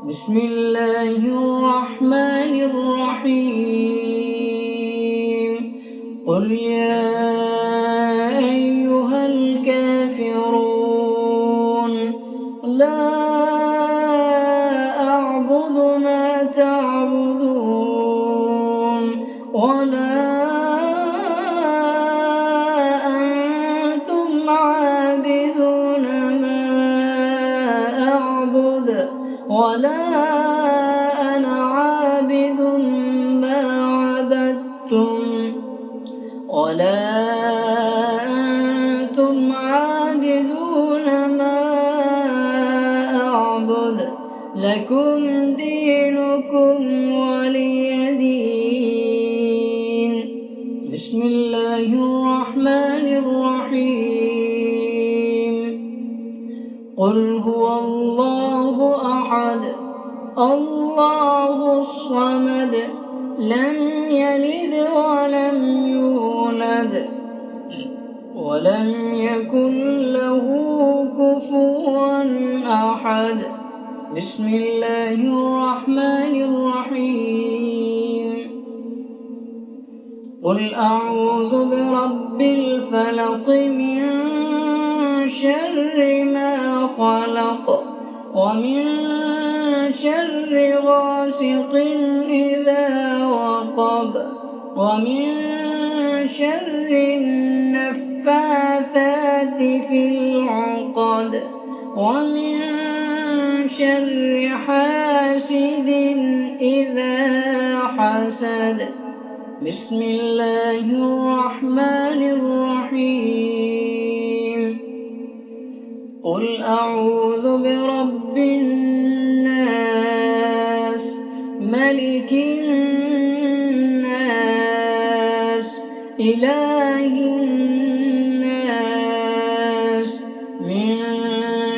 بسم الله الرحمن الرحيم قل يا أيها الكافرون لا أعبد ما تعبدون ولا أنتم عابدون ما أعبد ولا أنا عابد ما عبدتم ولا أنتم عابدون ما أعبد لكم دينكم ولي دين. بسم الله الرحمن الرحيم قل هو الله أحد الله الصمد لم يلد ولم يولد ولم يكن له كفوا أحد. بسم الله الرحمن الرحيم قل أعوذ برب الفلق من شر ما خلق ومن شر غاسق إذا وقب ومن شر النفاثات في العقد ومن شر حاسد إذا حسد. بسم الله الرحمن الرحيم قل أعوذ برب الناس ملك الناس إله الناس من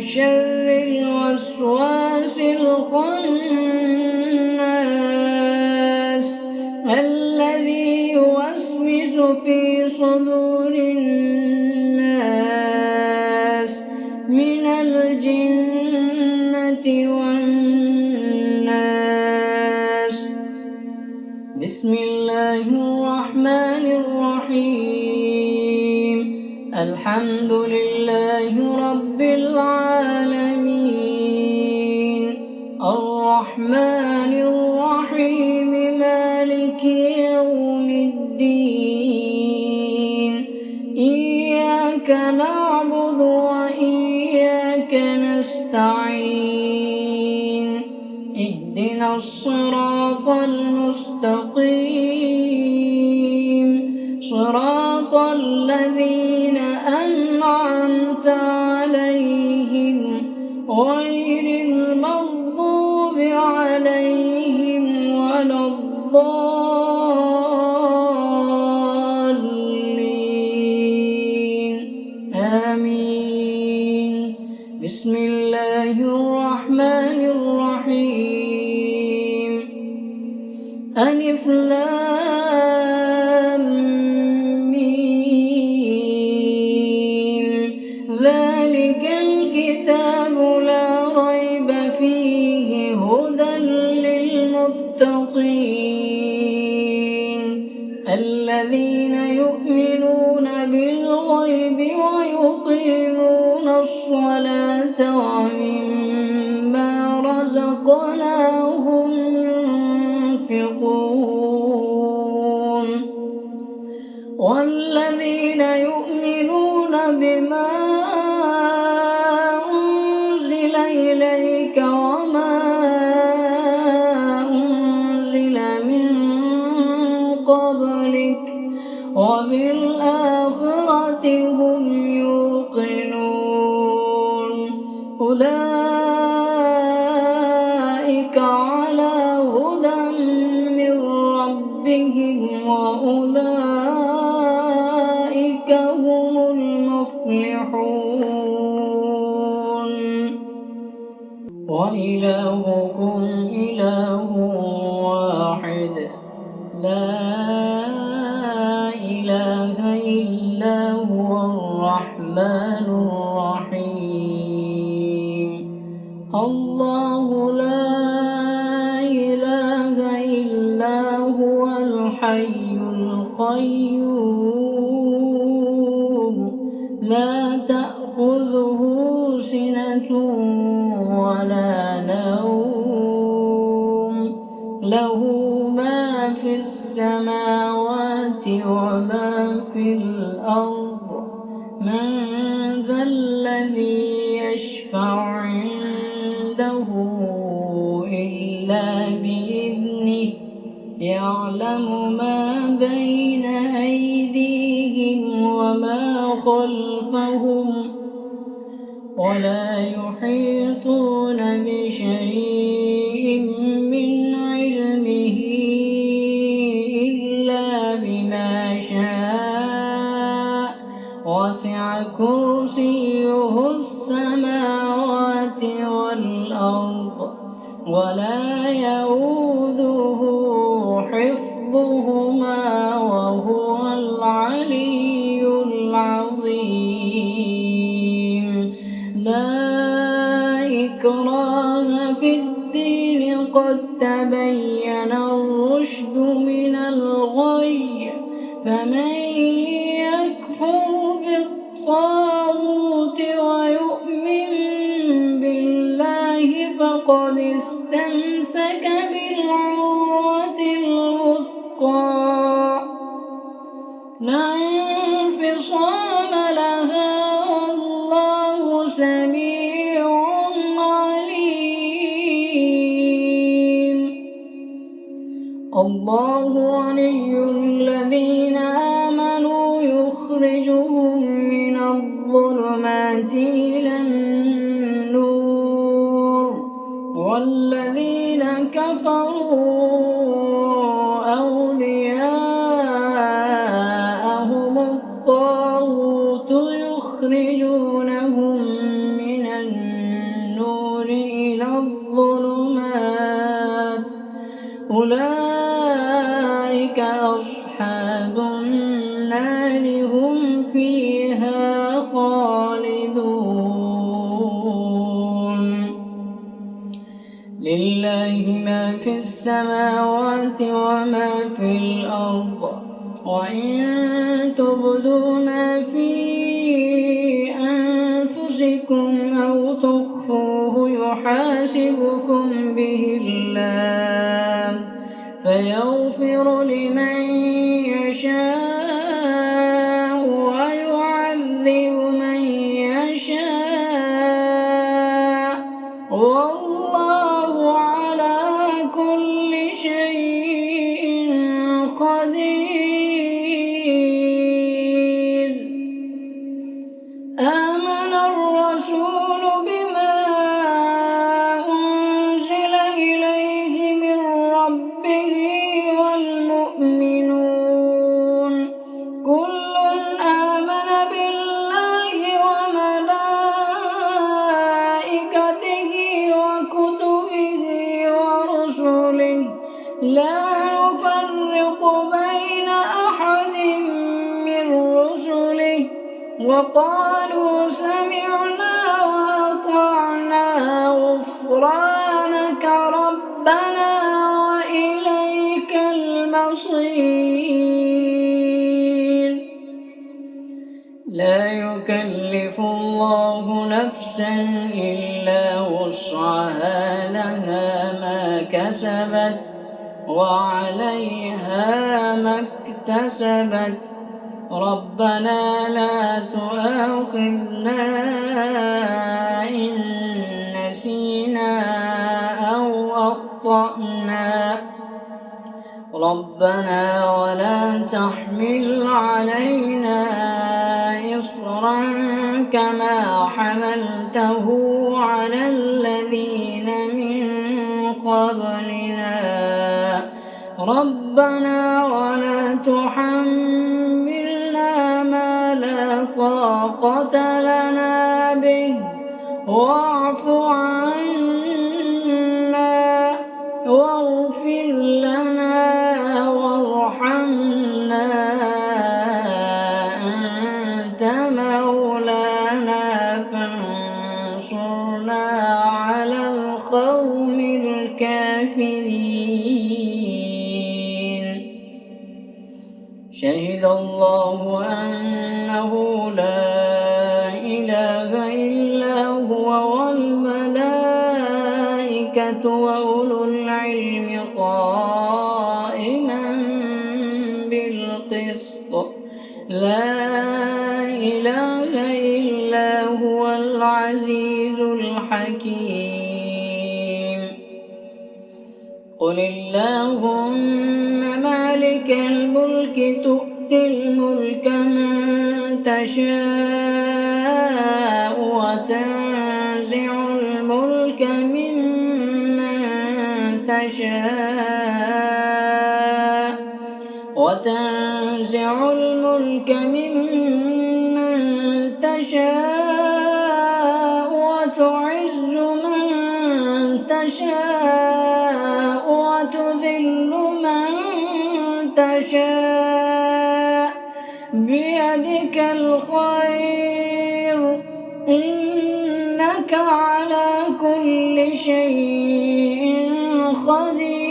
شر الوسواس الخناس الذي يوسوس في صدور الناس من الجنة والناس. بسم الله الرحمن الرحيم الحمد لله رب العالمين الرحمن الرحيم مالك يوم الدين إياك نعبد وإياك نستعين اهدنا الصراط المستقيم صراط الذين أنعمت عليهم غير المغضوب عليهم ولا الضالين آمين. بسم الله الرحمن الرحيم ألف لام ميم ذلك الكتاب لا ريب فيه هدى للمتقين الذين يؤمنون بالغيب ويقيمون الصلاة ومما رزقناهم ينفقون والذين يؤمنون بما أنزل إليك وما أنزل من قبلك وبالآخرة هم يوقنون أولئك على هدى من ربهم وأولئك هم المفلحون. وإلهكم إله واحد لا إله إلا هو الرحمن الرحيم الله لا القيوم لا تأخذه سنة ولا نوم له ما في السماوات وما في الأرض من ذا الذي يشفع عنده إلا بإذنه يعلم ما بين أيديهم وما خلفهم ولا يحيطون بشيء من علمه إلا بما شاء وسع كرسيه السماوات والأرض ولا يؤوده حفظهما وهو العلي العظيم لا إكراه في الدين قد تبين الرشد من الغي فمن يكفر بالطاغوت ويؤمن بالله فقد استمسك بالعروة الوثقى لا انفصام لها والله سميع عليم الله ولي الذين آمنوا يخرجهم من الظلمات إلى النور والذين كفروا أولياءهم الطاغوت يخرجونهم من النور إلى الظلمات أولئك أصحاب النار هم فيها خالدون لله ما في السماوات وما في الأرض وإن تبدوا ما في أنفسكم أو تخفوه يحاسبكم به الله فيغفر لمن يشاء ويعذب من يشاء والله على كل شيء قدير آمن الرسول بما أنزل إليه من ربه والمؤمنون كل آمن بالله وملائكته وكتبه ورسله لا نفرق بين أحد من رسله وقالوا سمعنا وأطعنا غفرانك ربنا وإليك المصير لا يكلف الله نفسا إلا وسعها لها ما كسبت وعليها ما اكتسبت ربنا لا تؤاخذنا إن نسينا أو أخطأنا ربنا ولا تحمل علينا إصرا كما حملته على الذين من قبلنا ربنا ولا تحملنا ما لا طاقة لنا به واعف عنا واغفر لنا وارحمنا أنت مولانا فانصرنا على القوم الكافرين. شهد الله أنه لا إله إلا هو والملائكة وأولو العلم قائما بالقسط لا إله إلا هو العزيز الحكيم. قل اللهم مالك الملك تؤتي الملك من تشاء وتنزع الملك ممن تشاء وتعز من تشاء وتذل من تشاء بيدك الخير إنك على كل شيء قدير.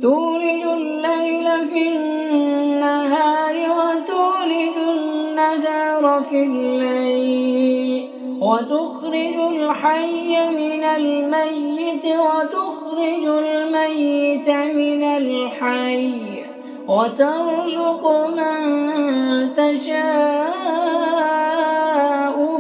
تولج الليل في النهار وتولج النهار في الليل وتخرج الحي من الميت وتخرج الميت من الحي وترزق من تشاء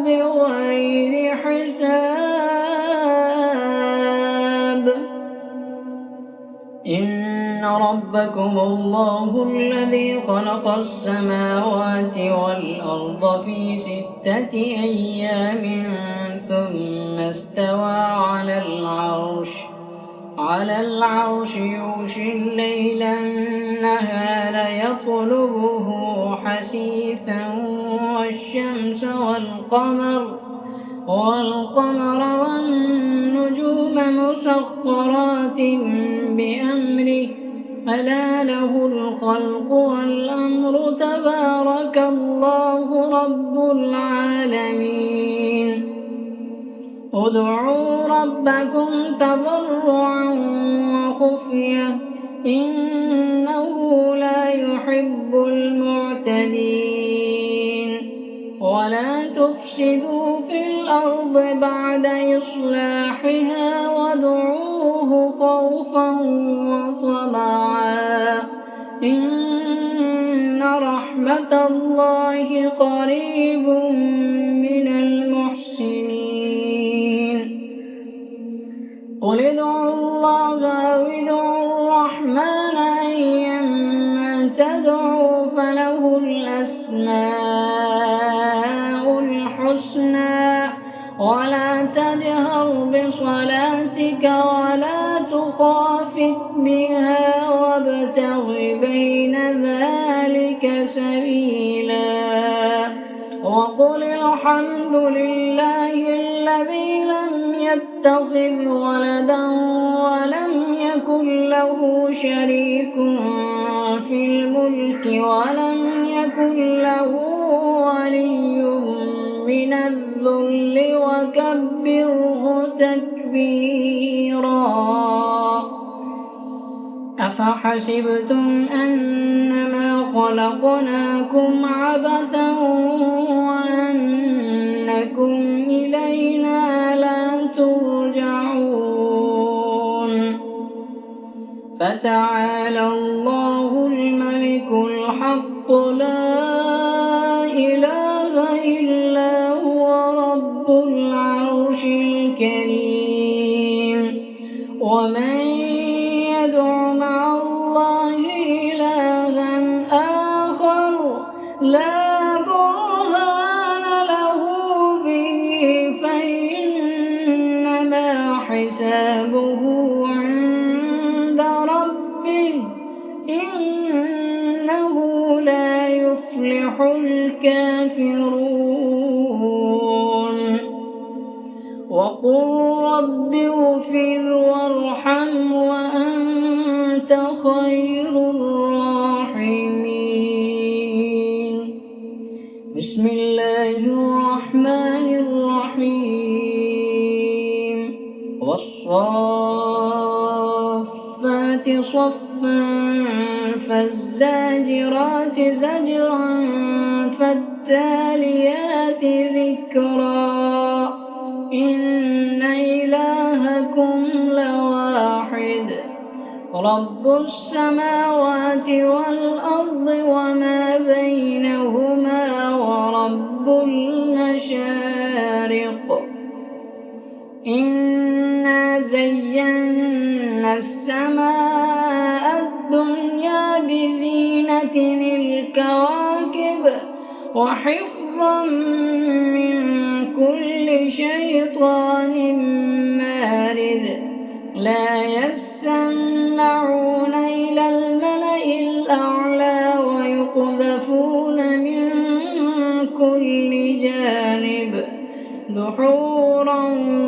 بغير حساب. إن ربكم الله الذي خلق السماوات والأرض في 6 أيام ثم استوى على العرش يغشي الليل النهار يطلبه حثيثا والشمس والقمر والنجوم مسخرات بأمره ألا له الخلق والأمر تبارك الله رب العالمين. ادعوا ربكم تضرعا وخفية إنه لا يحب المعتدين. ولا تفسدوا في الأرض بعد إصلاحها وادعوه خوفا وطمعا إن رحمة الله قريب من المحسنين. قل ادعوا الله أو ادعوا الرحمن أيما تدعوا فله الأسماء الحسنى ولا تجهر بصلاتك ولا تخافت بها وابتغ بين ذلك سبيلا. وقل الحمد لله الذي لم يتخذ ولدا ولم يكن له شريك في الملك ولم يكن له ولي من الذل وكبره تكبيرا. أفحسبتم أنما خلقناكم عبثا وأنكم إلينا لا ترجعون. فتعالى الله الملك الحق لا إله إلا هو رب العرش الكريم. ومن يدع مع الله إلها آخر لا برهان له به فإنما حسابه عند ربه إنه لا يفلح الكافرون. وقل رب اغفر وارحم وأنت خير الراحمين. بسم الله الرحمن الرحيم. والصافات الصافات صفا فالزاجرات زجرا فالتاليات ذكرا إن إلهكم لواحد رب السماوات والأرض وما بينهما ورب المشارق إنا زينا السماء الدنيا بزينة الكواكب وحفظا من كل شيطان مارد لا يسمعون إلى الملأ الأعلى ويقذفون من كل جانب دحورا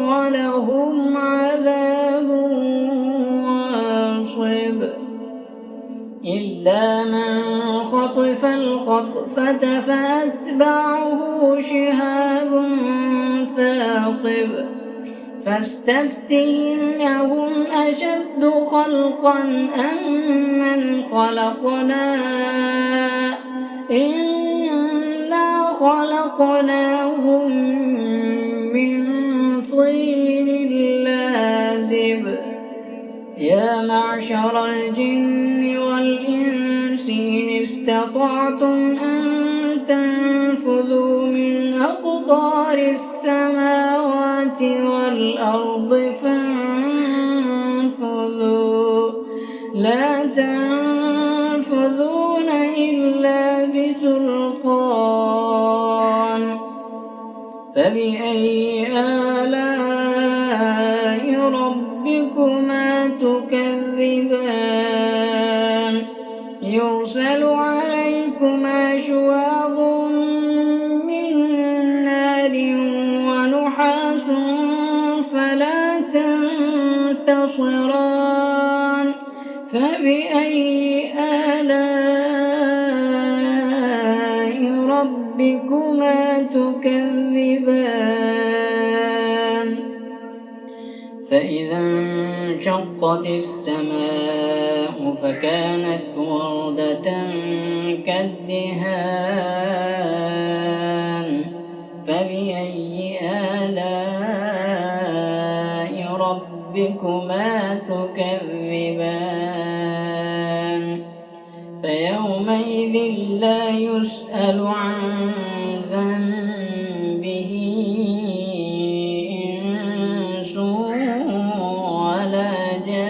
ولهم عذاب واصب إلا من خطف الخطفة فأتبعه شهاب ثاقب فاستفتهم أهم أشد خلقا أم من خلقنا إنا خلقناهم من طين لازب يا معشر الجن والإنس إن استطعتم أن تنفذوا من أقطار السماوات والأرض فانفذوا لا تنفذون إلا بسلطان فبأي آلاء ربكما تكذبان يرسل عليكما شواظ من نار ونحاس فلا تنتصران فبأي آلاء ربكما تكذبان فإذا انشقت السماء فكانت وردة كالدهان فبأي آلاء ربكما تكذبان فيومئذ لا يسأل عن ذنبه إنس ولا جان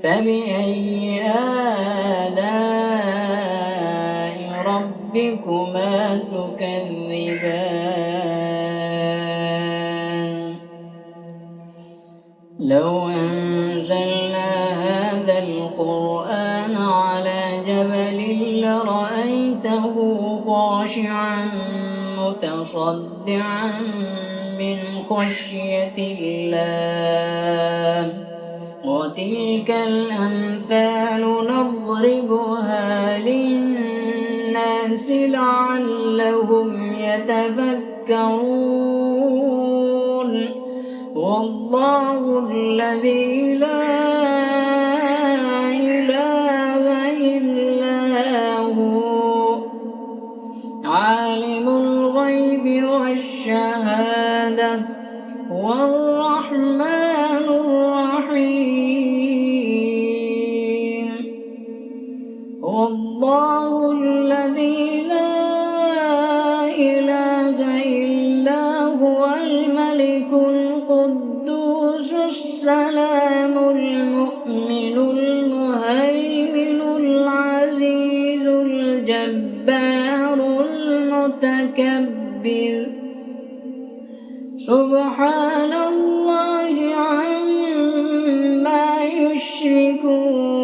فبأي آلاء ربكما تكذبان لو أنزلنا هذا القرآن على جبل لرأيته خاشعا متصدعا من خشية الله وتلك الأمثال نضربها للناس لعلهم يتفكرون والله الذي لا إله إلا هو عالم الغيب والشهادة هو الرحمن الرحيم والله الذي لا إله إلا هو الملك القدوس السلام المؤمن المهيمن العزيز الجبار المتكبر سبحان الله عما يشركون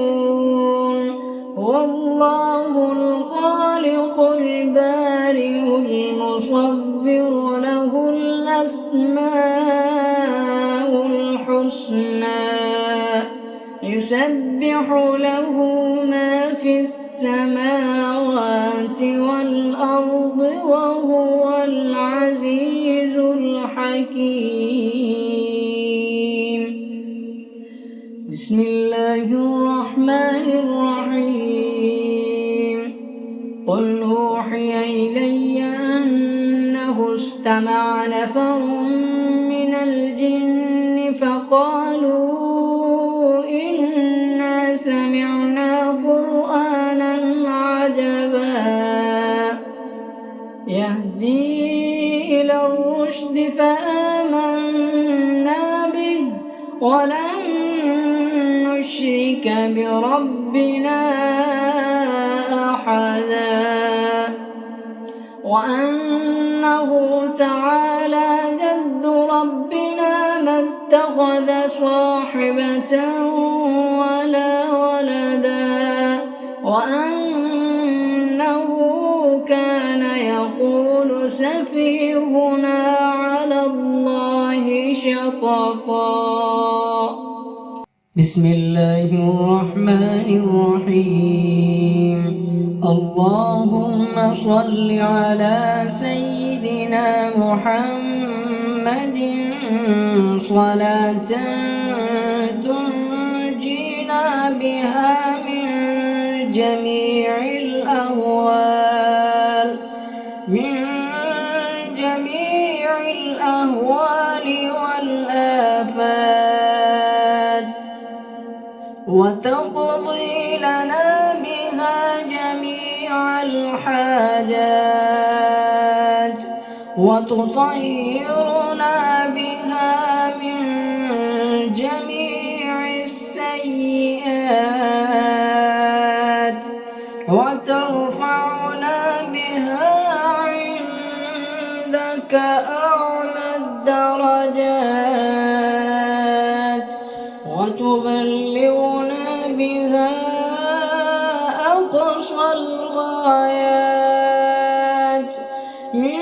والله الخالق البارئ المصور له الأسماء الحسنى يسبح له ما في السماوات والأرض وهو العزيز الحكيم أنه استمع نفر من الجن فقالوا إنا سمعنا قرآنا عجبا يهدي إلى الرشد فآمنا به ولن نشرك بربنا أحدا وأنه تعالى جد ربنا ما اتخذ صاحبة ولا ولدا وأنه كان يقول سفيهنا على الله شططا. بسم الله الرحمن الرحيم. اللهم صل على سيدنا محمد صلاة تنجينا بها من جميع الأهوال والآفات وتقضي لنا بها جميع الحاجات وتطهرنا بها من جميع السيئات وترفعنا بها عندك أعلى الدرجات وتبلغنا بها أقصى الغايات من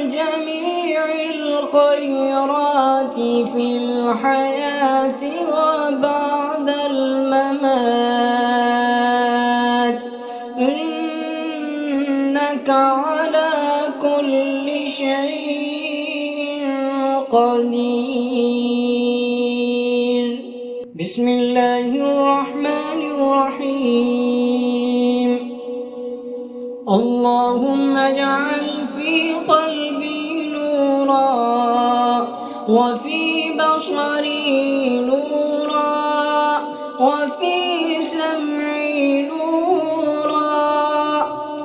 جميع الخيرات في الحياة وبعد الممات إنك على كل شيء قدير. بسم الله الرحمن الرحيم. اللهم اجعل في قلبي نورا وفي بصري نورا وفي سمعي نورا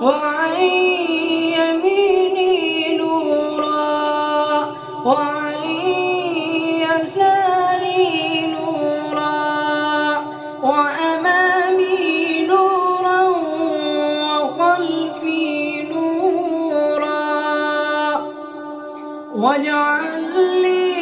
وعن يميني نورا وعن يساري نورا وأمامي نورا وخلفي نورا واجعل لي